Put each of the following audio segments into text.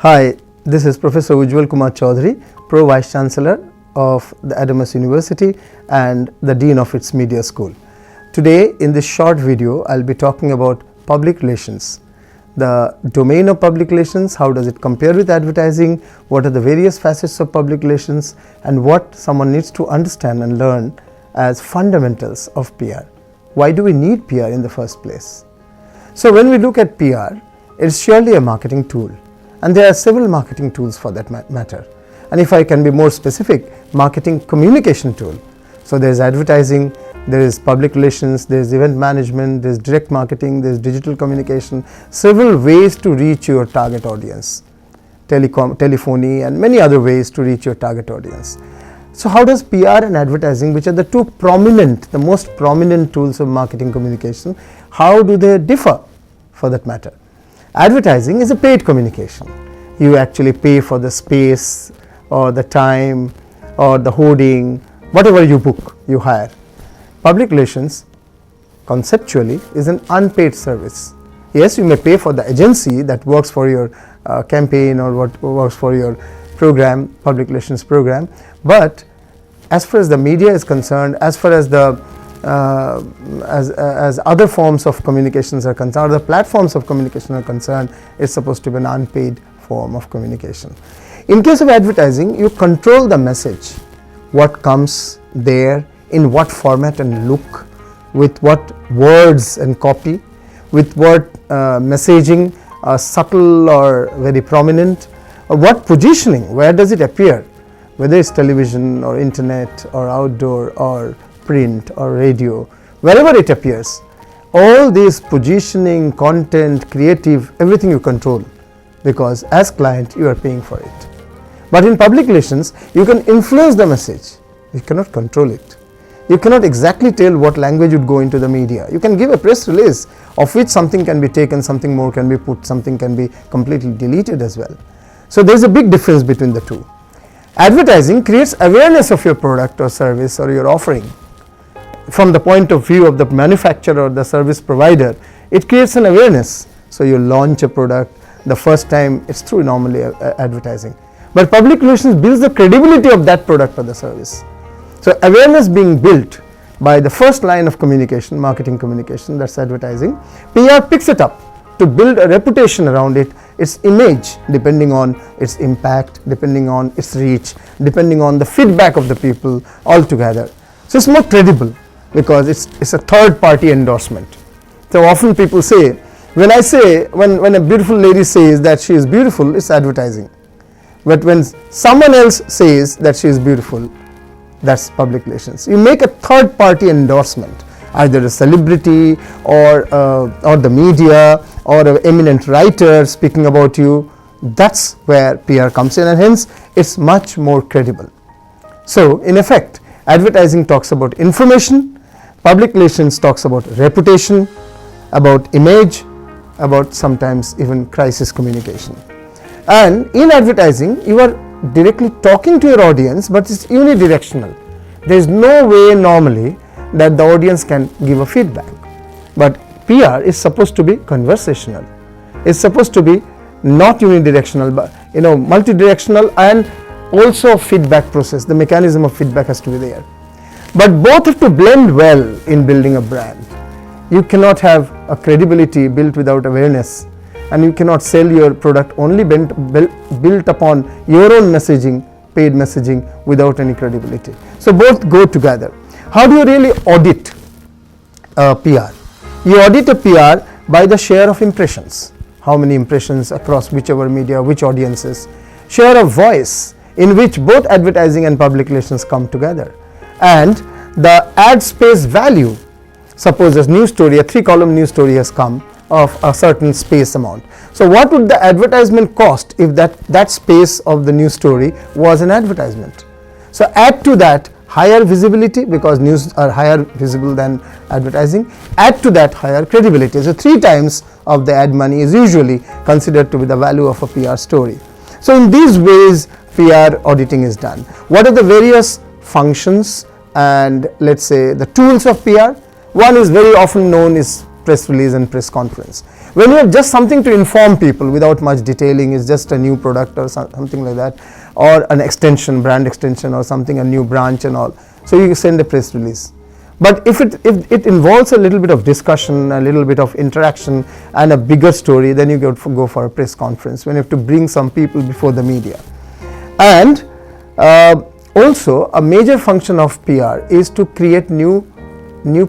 Hi, this is Professor Ujjwal K Chowdhury, Pro Vice Chancellor of the Adamas University and the Dean of its Media School. Today in this short video, I'll be talking about public relations. The domain of public relations, how does it compare with advertising, what are the various facets of public relations, and what someone needs to understand and learn as fundamentals of PR. Why do we need PR in the first place? So when we look at PR, it's surely a marketing tool. And there are several marketing tools for that matter. And if I can be more specific, marketing communication tool. So there is advertising, there is public relations, there is event management, there is direct marketing, there is digital communication, several ways to reach your target audience, telephony and many other ways to reach your target audience. So how does PR and advertising, which are the the most prominent tools of marketing communication, how do they differ for that matter? Advertising is a paid communication. You actually pay for the space or the time or the hoarding, whatever you book, you hire. Public relations conceptually is an unpaid service. Yes, you may pay for the agency that works for your campaign or what works for your program, public relations program, but as far as the media is concerned, as far as the as other forms of communications are concerned, other platforms of communication are concerned, it's supposed to be an unpaid form of communication. In case of advertising, you control the message, what comes there, in what format and look, with what words and copy, with what messaging, subtle or very prominent, or what positioning, where does it appear, whether it's television or internet or outdoor or print or radio, wherever it appears. All these positioning, content, creative, everything you control, because as client you are paying for it. But in public relations, you can influence the message, you cannot control it. You cannot exactly tell what language would go into the media. You can give a press release of which something can be taken, something more can be put, something can be completely deleted as well. So there is a big difference between the two. Advertising creates awareness of your product or service or your offering. From the point of view of the manufacturer or the service provider, it creates an awareness. So you launch a product, the first time it's through normally advertising. But public relations builds the credibility of that product or the service. So awareness being built by the first line of communication, marketing communication, that's advertising. PR picks it up to build a reputation around it, its image, depending on its impact, depending on its reach, depending on the feedback of the people altogether. So it's more credible because it's a third party endorsement. So often people say, when a beautiful lady says that she is beautiful, it's advertising. But when someone else says that she is beautiful, that's public relations. You make a third party endorsement, either a celebrity or the media or an eminent writer speaking about you. That's where PR comes in, and hence it's much more credible. So in effect, advertising talks about information, public relations talks about reputation, about image, about sometimes even crisis communication. And in advertising, you are directly talking to your audience, but it's unidirectional. There is no way normally that the audience can give a feedback. But PR is supposed to be conversational. It's supposed to be not unidirectional, but multidirectional, and also a feedback process. The mechanism of feedback has to be there. But both have to blend well in building a brand. You cannot have a credibility built without awareness, and you cannot sell your product only built upon your own messaging, paid messaging, without any credibility. So both go together. How do you really audit PR? You audit a PR by the share of impressions. How many impressions across whichever media, which audiences. Share of voice, in which both advertising and public relations come together. And the ad space value. Suppose a news story, a 3-column news story has come of a certain space amount. So what would the advertisement cost if that space of the news story was an advertisement? So add to that higher visibility, because news are higher visible than advertising. Add to that higher credibility. So 3 times of the ad money is usually considered to be the value of a PR story. So in these ways, PR auditing is done. What are the various functions and let's say the tools of PR? One is very often known is press release and press conference. When you have just something to inform people without much detailing, it's just a new product or something like that, or an extension, brand extension or something, a new branch and all. So you send a press release. But if it involves a little bit of discussion, a little bit of interaction and a bigger story, then you go for a press conference when you have to bring some people before the media. And also a major function of PR is to create new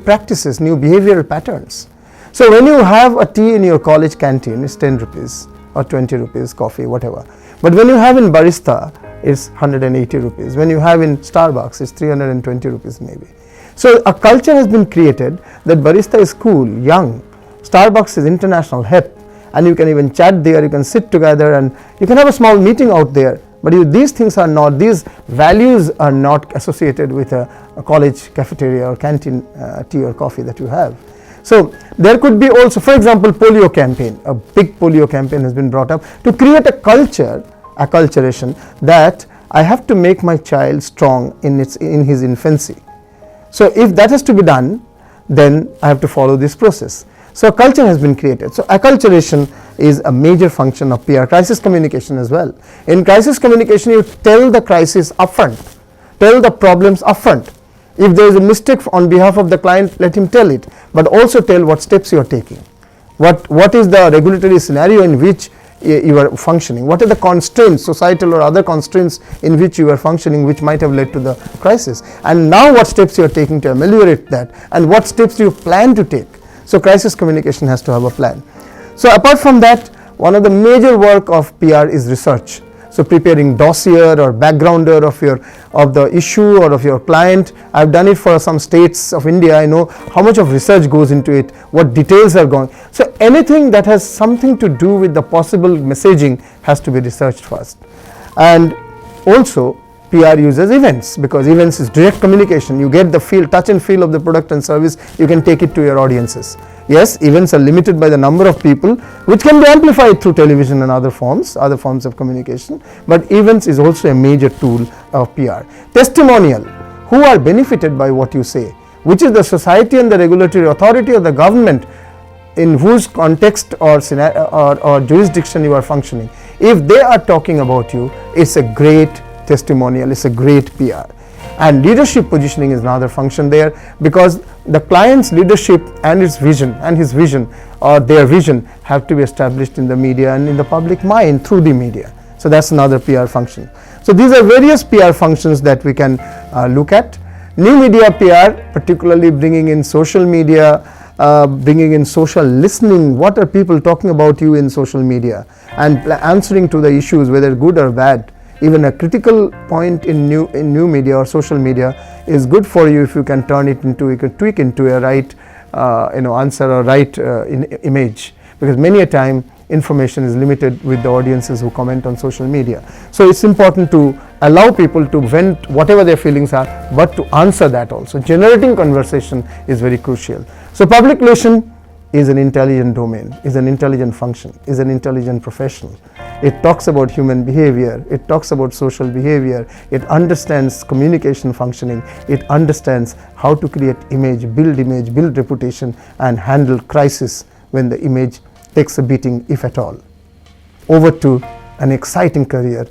practices, new behavioral patterns. So when you have a tea in your college canteen, it's 10 rupees or 20 rupees, coffee, whatever. But when you have in barista, it's 180 rupees. When you have in Starbucks, it's 320 rupees maybe. So a culture has been created that barista is cool, young, Starbucks is international, hip, and you can even chat there, you can sit together and you can have a small meeting out there. But these things are not, these values are not associated with a college cafeteria or canteen tea or coffee that you have. So there could be also, for example, polio campaign, a big polio campaign has been brought up to create a culture, acculturation, that I have to make my child strong in his infancy. So if that has to be done, then I have to follow this process. So a culture has been created. So acculturation is a major function of PR. Crisis communication as well. In crisis communication, you tell the crisis upfront, tell the problems upfront. If there is a mistake on behalf of the client, let him tell it, but also tell what steps you are taking. What is the regulatory scenario in which you are functioning? What are the constraints, societal or other constraints in which you are functioning, which might have led to the crisis? And now what steps you are taking to ameliorate that, and what steps do you plan to take? So crisis communication has to have a plan. So apart from that, one of the major work of PR is research. So preparing dossier or backgrounder of the issue or of your client. I've done it for some states of India. I know how much of research goes into it, what details are going. So anything that has something to do with the possible messaging has to be researched first. And also PR uses events, because events is direct communication. You get the feel, touch and feel of the product and service, you can take it to your audiences. Yes, events are limited by the number of people, which can be amplified through television and other forms of communication, but events is also a major tool of PR. Testimonial, who are benefited by what you say, which is the society and the regulatory authority or the government in whose context or jurisdiction you are functioning. If they are talking about you, it's a great testimonial, it's a great PR. And leadership positioning is another function there, because the client's leadership and his vision or their vision have to be established in the media and in the public mind through the media. So that's another PR function. So these are various PR functions that we can look at. New media PR, particularly bringing in social media, bringing in social listening. What are people talking about you in social media, and answering to the issues, whether good or bad. Even a critical point in new media or social media is good for you if you can turn it into, you can tweak into a right answer or right image, because many a time information is limited with the audiences who comment on social media. So it's important to allow people to vent whatever their feelings are, but to answer that also. Generating conversation is very crucial. So public relation is an intelligent domain, is an intelligent function, is an intelligent profession. It talks about human behavior, it talks about social behavior, it understands communication functioning, it understands how to create image, build reputation, and handle crisis when the image takes a beating, if at all. Over to an exciting career